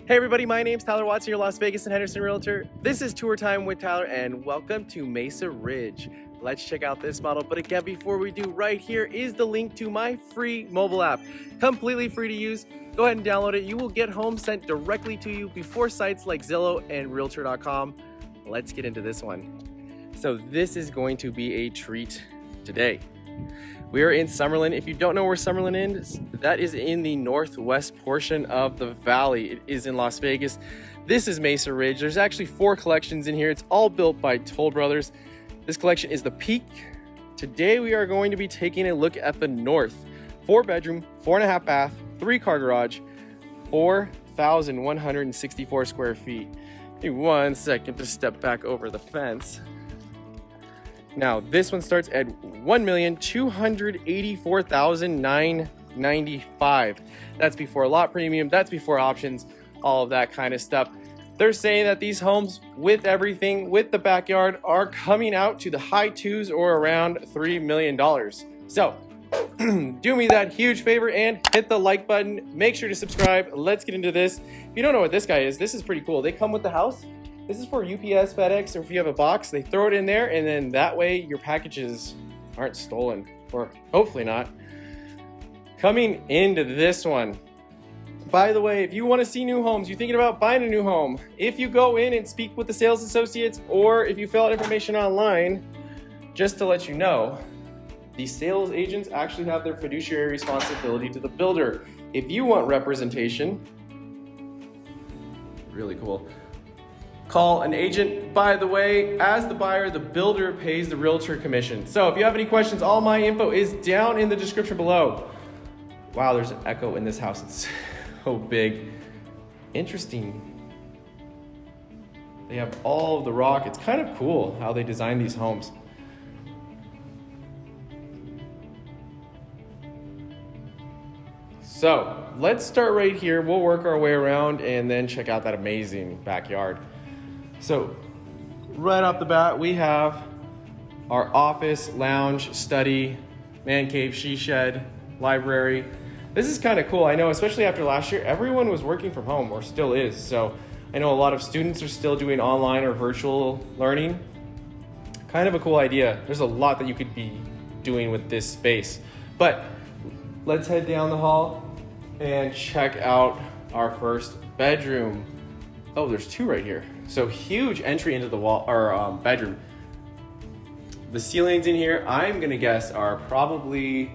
Hey everybody, my name's Tyler Watson, your Las Vegas and Henderson Realtor. This is Tour Time with Tyler and welcome to Mesa Ridge. Let's check out this model, but again, before we do, right here is the link to my free mobile app. Completely free to use. Go ahead and download it. You will get homes sent directly to you before sites like Zillow and Realtor.com. Let's get into this one. So this is going to be a treat today. We are in Summerlin. If you don't know where Summerlin is, that is in the northwest portion of the valley. It is in Las Vegas. This is Mesa Ridge. There's actually 4 collections in here. It's all built by Toll Brothers. This collection is the peak. Today we are going to be taking a look at the north. 4-bedroom, 4.5 bath, 3-car garage, 4,164 square feet. Give me 1 second to step back over the fence. Now, this one starts at $1,284,995. That's before lot premium, that's before options, all of that kind of stuff. They're saying that these homes with everything, with the backyard, are coming out to the high 2s or around $3 million. So, do me that huge favor and hit the like button. Make sure to subscribe. Let's get into this. If you don't know what this guy is, this is pretty cool. They come with the house. This is for UPS, FedEx, or if you have a box, they throw it in there, and then that way your packages aren't stolen, or hopefully not. Coming into this one. By the way, if you want to see new homes, you're thinking about buying a new home, if you go in and speak with the sales associates, or if you fill out information online, just to let you know, the sales agents actually have their fiduciary responsibility to the builder. If you want representation, really cool. Call an agent. By the way, as the buyer, the builder pays the realtor commission. So if you have any questions, all my info is down in the description below. Wow, there's an echo in this house. It's so big. Interesting. They have all of the rock. It's kind of cool how they design these homes. So let's start right here. We'll work our way around and then check out that amazing backyard. So right off the bat, we have our office, lounge, study, man cave, she shed, library. This is kind of cool. I know, especially after last year, everyone was working from home, or still is. So I know a lot of students are still doing online or virtual learning. Kind of a cool idea. There's a lot that you could be doing with this space. But let's head down the hall and check out our first bedroom. Oh, there's 2 right here. So huge entry into the wall or bedroom. The ceilings in here, I'm gonna guess, are probably,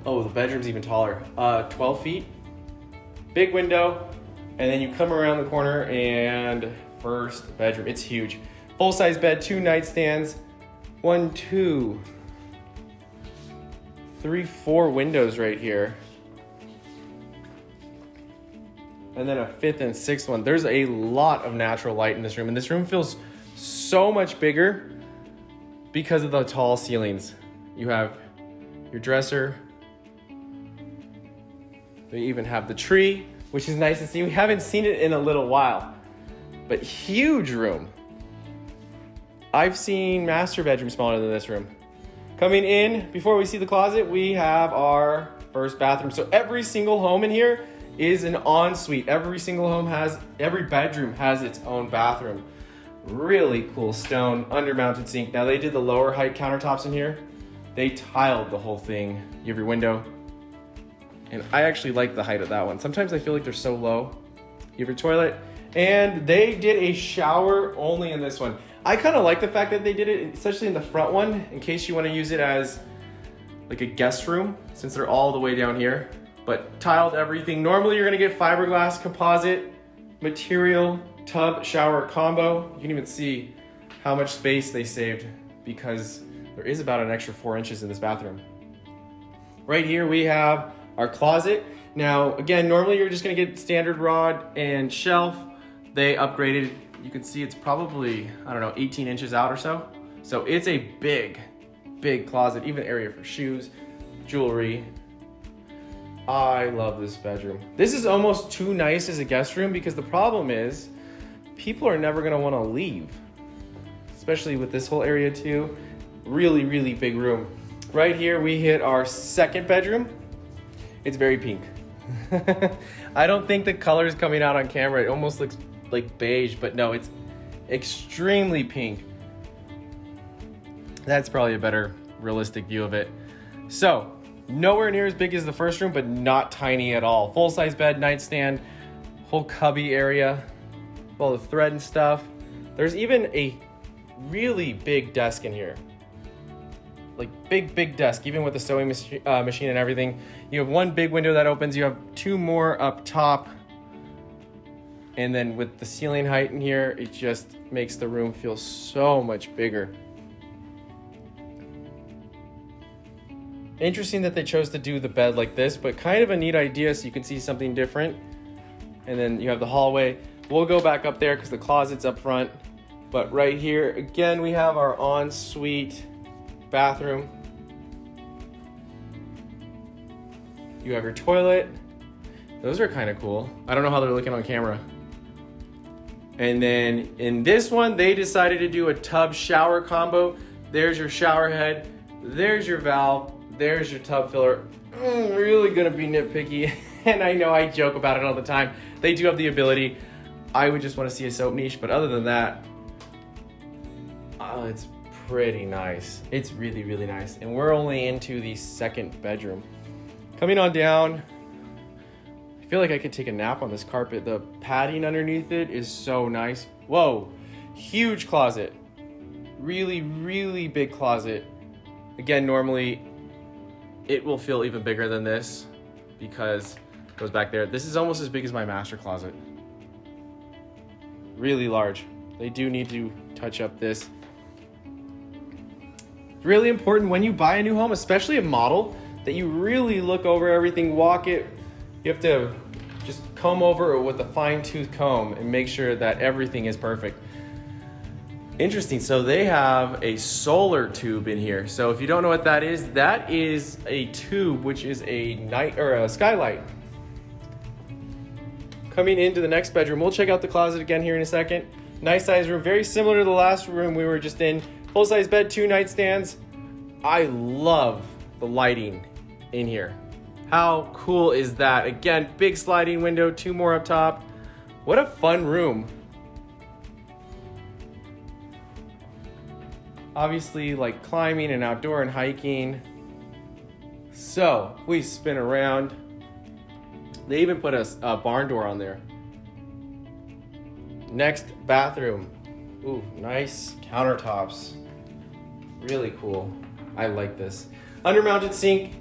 oh, the bedroom's even taller, 12 feet. Big window, and then you come around the corner and first bedroom. It's huge. Full-size bed, 2 nightstands, 1, 2, 3, 4 windows right here. And then a 5th and 6th one. There's a lot of natural light in this room, and this room feels so much bigger because of the tall ceilings. You have your dresser. They even have the tree, which is nice to see. We haven't seen it in a little while, but huge room. I've seen master bedroom smaller than this room. Coming in, before we see the closet, we have our first bathroom. So every single home in here is an ensuite. Every bedroom has its own bathroom. Really cool stone undermounted sink. Now they did the lower height countertops in here. They tiled the whole thing. You have your window. And I actually like the height of that one. Sometimes I feel like they're so low. You have your toilet. And they did a shower only in this one. I kind of like the fact that they did it, especially in the front one, in case you want to use it as like a guest room, since they're all the way down here. But tiled everything. Normally you're gonna get fiberglass composite material tub shower combo. You can even see how much space they saved because there is about an extra 4 inches in this bathroom. Right here we have our closet. Now, again, normally you're just gonna get standard rod and shelf. They upgraded. You can see it's probably, I don't know, 18 inches out or so. So it's a big, big closet, even area for shoes, jewelry. I love this bedroom. This is almost too nice as a guest room because the problem is people are never gonna wanna leave, especially with this whole area too. Really, really big room. Right here, we hit our second bedroom. It's very pink. I don't think the color is coming out on camera. It almost looks like beige, but no, it's extremely pink. That's probably a better realistic view of it. So, nowhere near as big as the first room, but not tiny at all. Full-size bed, nightstand, whole cubby area, all the thread and stuff. There's even a really big desk in here. Like big desk, even with the sewing machine and everything. You have one big window that opens. You have two more up top. And then with the ceiling height in here, it just makes the room feel so much bigger. Interesting that they chose to do the bed like this, but kind of a neat idea so you can see something different. And then you have the hallway. We'll go back up there because the closet's up front. But right here, again, we have our ensuite bathroom. You have your toilet. Those are kind of cool. I don't know how they're looking on camera. And then in this one, they decided to do a tub shower combo. There's your shower head. There's your valve. There's your tub filler. Really gonna be nitpicky. And I know I joke about it all the time. They do have the ability. I would just want to see a soap niche, but other than that, it's pretty nice. It's really, really nice. And we're only into the second bedroom. Coming on down, I feel like I could take a nap on this carpet. The padding underneath it is so nice. Whoa, huge closet. Really, really big closet. Again, normally it will feel even bigger than this because it goes back there. This is almost as big as my master closet. Really large. They do need to touch up this. Really important when you buy a new home, especially a model, that you really look over everything, walk it. You have to just comb over it with a fine-tooth comb and make sure that everything is perfect. Interesting, so they have a solar tube in here. So if you don't know what that is a tube, which is a night or a skylight. Coming into the next bedroom, we'll check out the closet again here in a second. Nice size room, very similar to the last room we were just in. Full-size bed, 2 nightstands. I love the lighting in here. How cool is that? Again, big sliding window, 2 more up top. What a fun room. Obviously, like climbing and outdoor and hiking. So, we spin around. They even put a barn door on there. Next bathroom. Ooh, nice countertops. Really cool. I like this. Undermounted sink.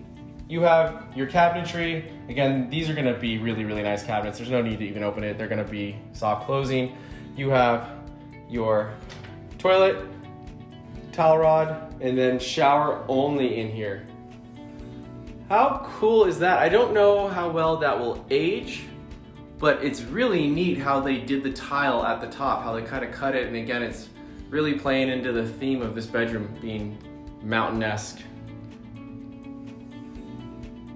You have your cabinetry. Again, these are gonna be really, really nice cabinets. There's no need to even open it. They're gonna be soft closing. You have your toilet, towel rod, and then shower only in here. How cool is that? I don't know how well that will age, but it's really neat how they did the tile at the top, how they kind of cut it. And again, it's really playing into the theme of this bedroom being mountain-esque.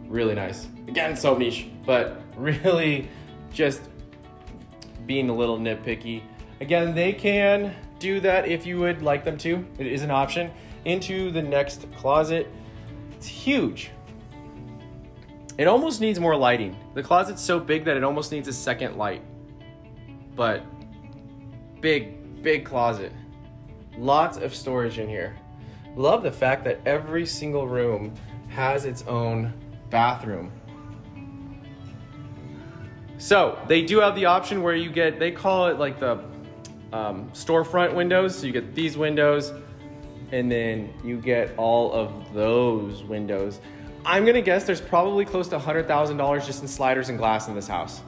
Really nice. Again, so niche, but really just being a little nitpicky. Again, they can do that if you would like them to. It is an option. Into the next closet. It's huge. It almost needs more lighting. The closet's so big that it almost needs a second light. But big closet. Lots of storage in here. Love the fact that every single room has its own bathroom. So they do have the option where you get, they call it like the storefront windows. So you get these windows and then you get all of those windows. I'm gonna guess there's probably close to $100,000 just in sliders and glass in this house.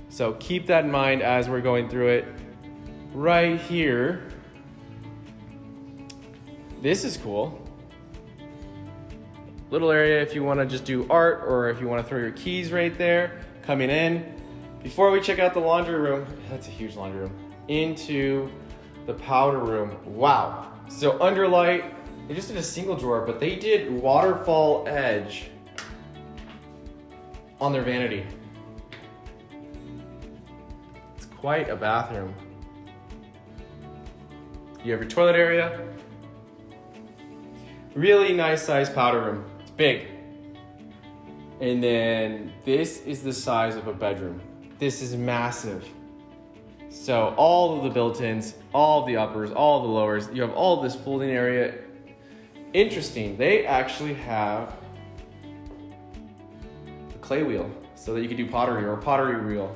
So keep that in mind as we're going through it. Right here, this is cool. Little area if you wanna just do art or if you wanna throw your keys right there, coming in. Before we check out the laundry room, that's a huge laundry room, into the powder room. Wow. So under light, they just did a single drawer, but they did waterfall edge on their vanity. It's quite a bathroom. You have your toilet area. Really nice sized powder room. It's big. And then this is the size of a bedroom. This is massive. So all of the built-ins, all of the uppers, all of the lowers, you have all this folding area. Interesting, they actually have a clay wheel so that you can do pottery or a pottery wheel.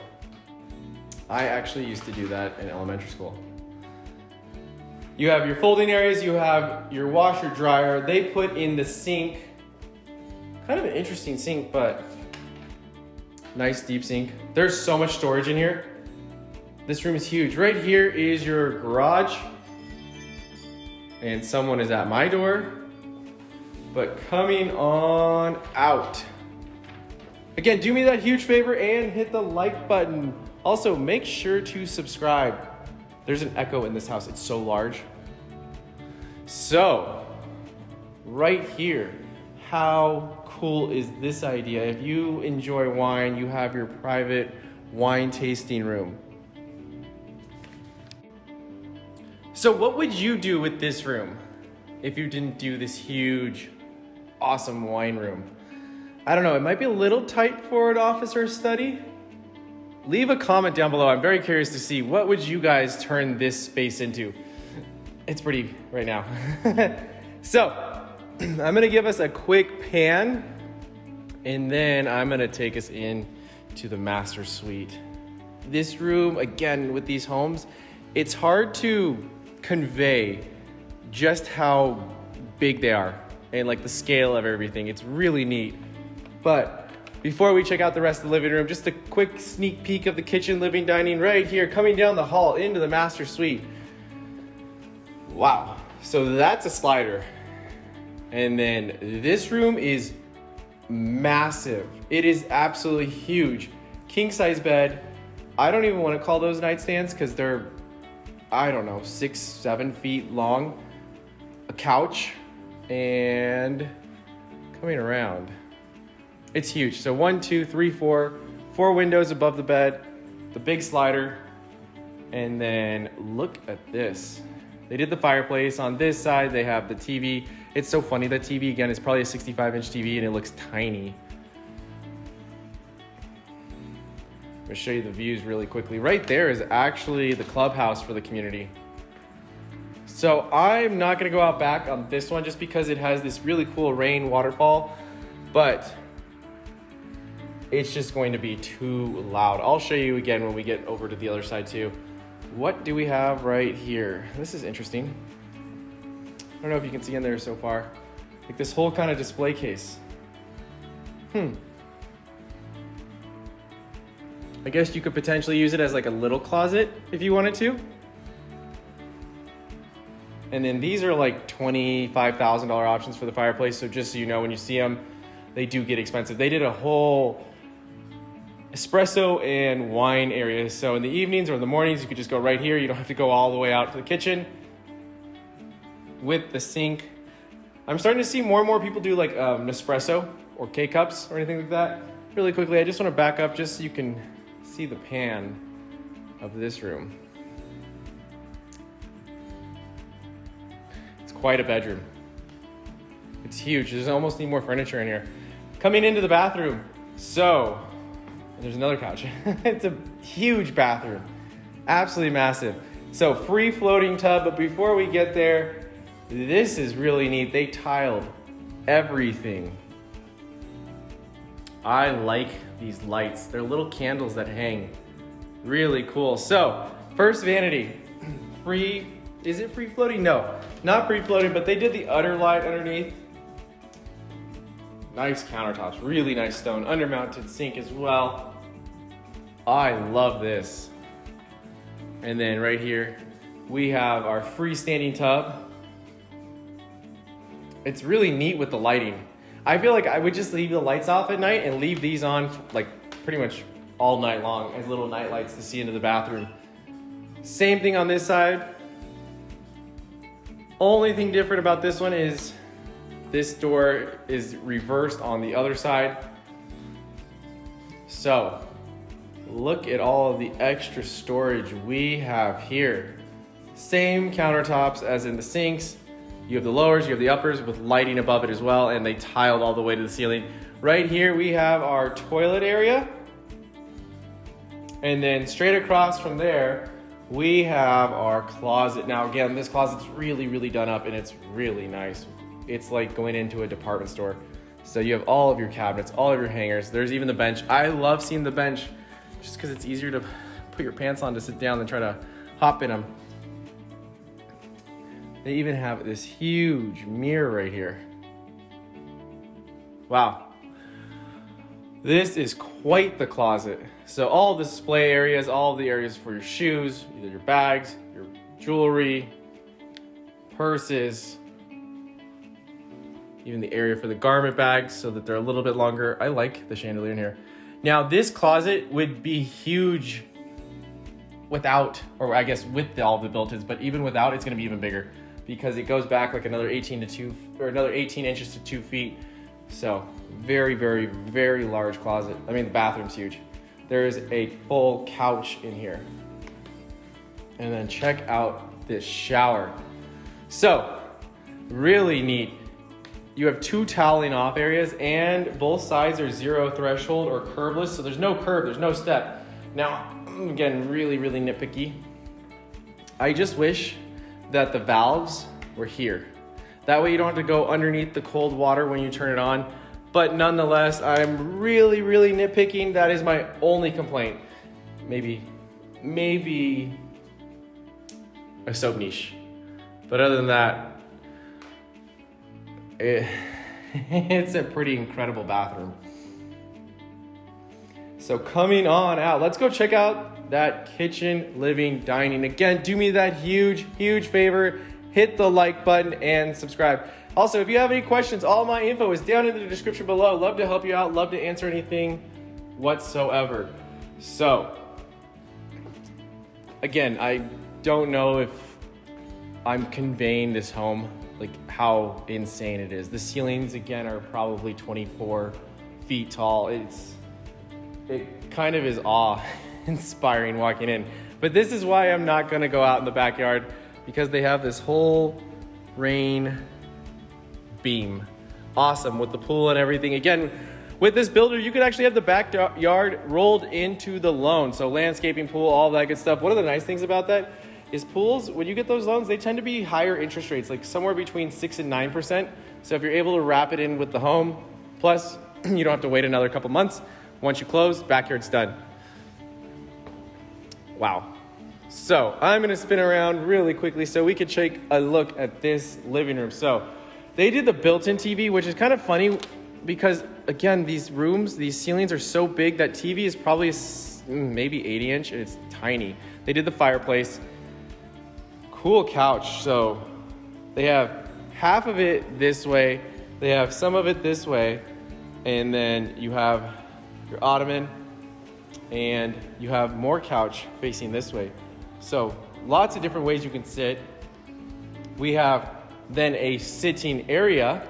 I actually used to do that in elementary school. You have your folding areas, you have your washer dryer. They put in the sink, kind of an interesting sink, but nice deep sink. There's so much storage in here. This room is huge. Right here is your garage. And someone is at my door. But coming on out. Again, do me that huge favor and hit the like button. Also, make sure to subscribe. There's an echo in this house. It's so large. So, right here, how cool is this idea? If you enjoy wine, you have your private wine tasting room. So what would you do with this room if you didn't do this huge, awesome wine room? I don't know, it might be a little tight for an office or study. Leave a comment down below. I'm very curious to see what would you guys turn this space into. It's pretty right now. So, I'm gonna give us a quick pan and then I'm gonna take us in to the master suite. This room, again, with these homes, it's hard to convey just how big they are and like the scale of everything. It's really neat. But before we check out the rest of the living room, just a quick sneak peek of the kitchen, living, dining right here, coming down the hall into the master suite. Wow, so that's a slider. And then this room is massive. It is absolutely huge. King size bed. I don't even want to call those nightstands because they're, I don't know, 6-7 feet long. A couch and coming around. It's huge. So 1, 2, 3, 4 windows above the bed, the big slider, and then look at this. They did the fireplace. On this side, they have the TV. It's so funny, that TV, again, is probably a 65-inch TV and it looks tiny. I'm gonna show you the views really quickly. Right there is actually the clubhouse for the community. So I'm not gonna go out back on this one just because it has this really cool rain waterfall, but it's just going to be too loud. I'll show you again when we get over to the other side too. What do we have right here? This is interesting. I don't know if you can see in there so far. Like this whole kind of display case. I guess you could potentially use it as like a little closet if you wanted to. And then these are like $25,000 options for the fireplace. So just so you know, when you see them, they do get expensive. They did a whole espresso and wine area. So in the evenings or in the mornings, you could just go right here. You don't have to go all the way out to the kitchen with the sink. I'm starting to see more and more people do like Nespresso or K-cups or anything like that. Really quickly, I just want to back up just so you can see the pan of this room. It's quite a bedroom. It's huge. There's almost need more furniture in here. Coming into the bathroom. So, there's another couch. It's a huge bathroom. Absolutely massive. So, free floating tub, but before we get there, this is really neat. They tiled everything. I like these lights. They're little candles that hang. Really cool. So, first vanity. Free, is it free floating? No, not free floating, but they did the udder light underneath. Nice countertops, really nice stone. Undermounted sink as well. I love this. And then right here, we have our freestanding tub. It's really neat with the lighting. I feel like I would just leave the lights off at night and leave these on like pretty much all night long as little night lights to see into the bathroom. Same thing on this side. Only thing different about this one is this door is reversed on the other side. So look at all of the extra storage we have here. Same countertops as in the sinks. You have the lowers, you have the uppers with lighting above it as well, and they tiled all the way to the ceiling. Right here we have our toilet area. And then straight across from there, we have our closet. Now again, this closet's really, really done up and it's really nice. It's like going into a department store. So you have all of your cabinets, all of your hangers. There's even the bench. I love seeing the bench just because it's easier to put your pants on to sit down than try to hop in them. They even have this huge mirror right here. Wow. This is quite the closet. So all the display areas, all the areas for your shoes, either your bags, your jewelry, purses, even the area for the garment bags so that they're a little bit longer. I like the chandelier in here. Now this closet would be huge without, or I guess with all the built-ins, but even without, it's gonna be even bigger because it goes back like another 18 inches to 2 feet. So very, very, very large closet. I mean, the bathroom's huge. There is a full couch in here. And then check out this shower. So really neat. You have 2 toweling off areas and both sides are 0 threshold or curbless. So there's no curb, there's no step. Now, again, really, really nitpicky. I just wish that the valves were here. That way you don't have to go underneath the cold water when you turn it on. But nonetheless, I'm really, really nitpicking. That is my only complaint. Maybe a soap niche. But other than that, it's a pretty incredible bathroom. So coming on out, let's go check out that kitchen, living, dining. Again, do me that huge, huge favor. Hit the like button and subscribe. Also, if you have any questions, all my info is down in the description below. Love to help you out. Love to answer anything whatsoever. So, again, I don't know if I'm conveying this home, like how insane it is. The ceilings, again, are probably 24 feet tall. It kind of is awe-inspiring walking in. But this is why I'm not gonna go out in the backyard, because they have this whole rain beam. Awesome, with the pool and everything. Again, with this builder, you could actually have the backyard rolled into the loan. So landscaping, pool, all that good stuff. One of the nice things about that is pools, when you get those loans, they tend to be higher interest rates, like somewhere between 6 and 9%. So if you're able to wrap it in with the home, plus you don't have to wait another couple months. Once you close, backyard's done. Wow. So I'm gonna spin around really quickly so we could take a look at this living room. So they did the built-in TV, which is kind of funny because again, these rooms, these ceilings are so big that TV is probably maybe 80-inch and it's tiny. They did the fireplace, cool couch. So they have half of it this way, they have some of it this way, and then you have your ottoman and you have more couch facing this way. So lots of different ways you can sit. We have then a sitting area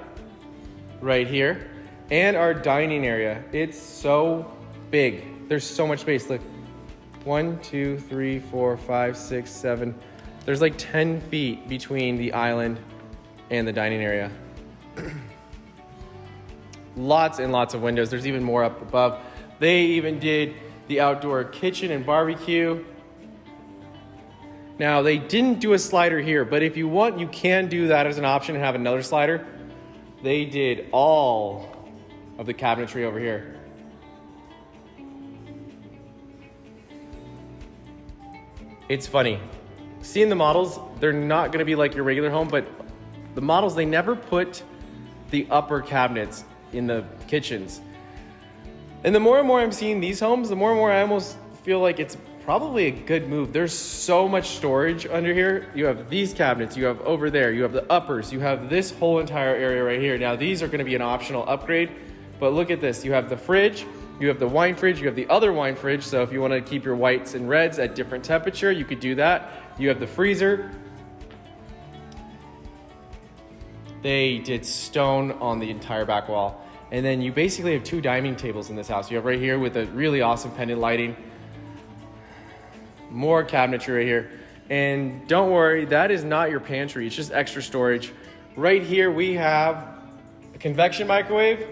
right here and our dining area. It's so big. There's so much space. Look, 1, 2, 3, 4, 5, 6, 7. There's like 10 feet between the island and the dining area. Lots and lots of windows. There's even more up above. They even did the outdoor kitchen and barbecue. Now, they didn't do a slider here, but if you want, you can do that as an option and have another slider. They did all of the cabinetry over here. It's funny. Seeing the models, they're not gonna be like your regular home, but the models, they never put the upper cabinets in the kitchens. And the more and more I'm seeing these homes, the more and more I almost feel like it's probably a good move. There's so much storage under here. You have these cabinets, you have over there, you have the uppers, you have this whole entire area right here. Now these are gonna be an optional upgrade, but look at this. You have the fridge, you have the wine fridge, you have the other wine fridge. So if you wanna keep your whites and reds at different temperature, you could do that. You have the freezer. They did stone on the entire back wall. And then you basically have 2 dining tables in this house. You have right here with a really awesome pendant lighting. More cabinetry right here. And don't worry, that is not your pantry. It's just extra storage. Right here we have a convection microwave,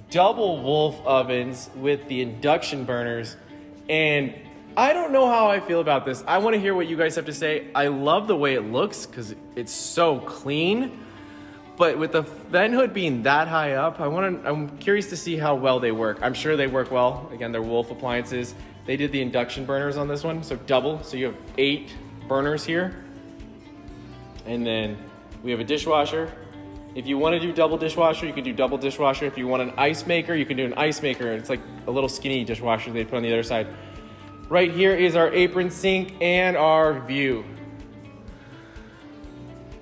double wolf ovens with the induction burners. And I don't know how I feel about this. I want to hear what you guys have to say. I love the way it looks because it's so clean. But with the vent hood being that high up, I'm curious to see how well they work. I'm sure they work well. Again, they're Wolf appliances. They did the induction burners on this one, so double. So you have 8 burners here. And then we have a dishwasher. If you want to do double dishwasher, you can do double dishwasher. If you want an ice maker, you can do an ice maker. It's like a little skinny dishwasher they put on the other side. Right here is our apron sink and our view.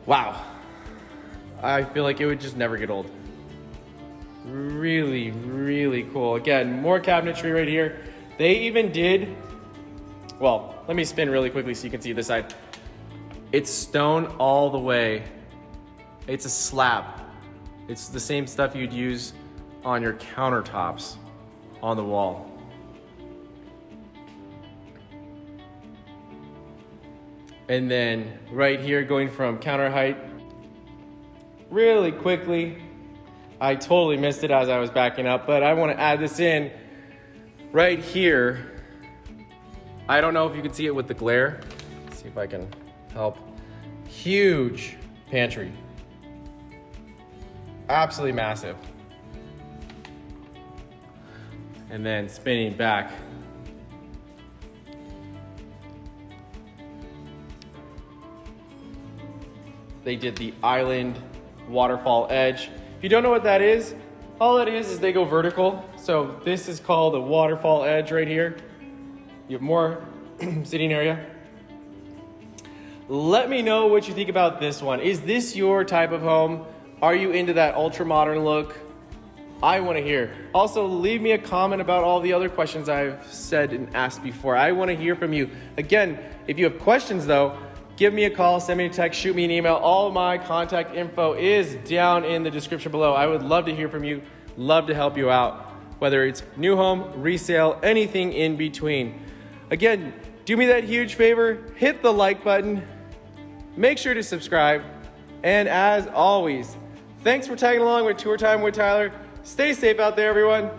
Wow. I feel like it would just never get old. Really, really cool. Again, more cabinetry right here. They even did, well, let me spin really quickly so you can see this side. It's stone all the way. It's a slab. It's the same stuff you'd use on your countertops on the wall. And then right here, going from counter height, really quickly, I totally missed it as I was backing up, but I want to add this in right here. I don't know if you can see it with the glare. Let's see if I can help. Huge pantry. Absolutely massive. And then spinning back. They did the island waterfall edge. If you don't know what that is, all it is they go vertical. So this is called a waterfall edge right here. You have more sitting area. Let me know what you think about this one. Is this your type of home? Are you into that ultra modern look? I want to hear. Also, leave me a comment about all the other questions I've said and asked before. I want to hear from you. Again, if you have questions though, give me a call, send me a text, shoot me an email. All of my contact info is down in the description below. I would love to hear from you, love to help you out, whether it's new home, resale, anything in between. Again, do me that huge favor, hit the like button, make sure to subscribe, and as always, thanks for tagging along with Tour Time with Tyler. Stay safe out there, everyone.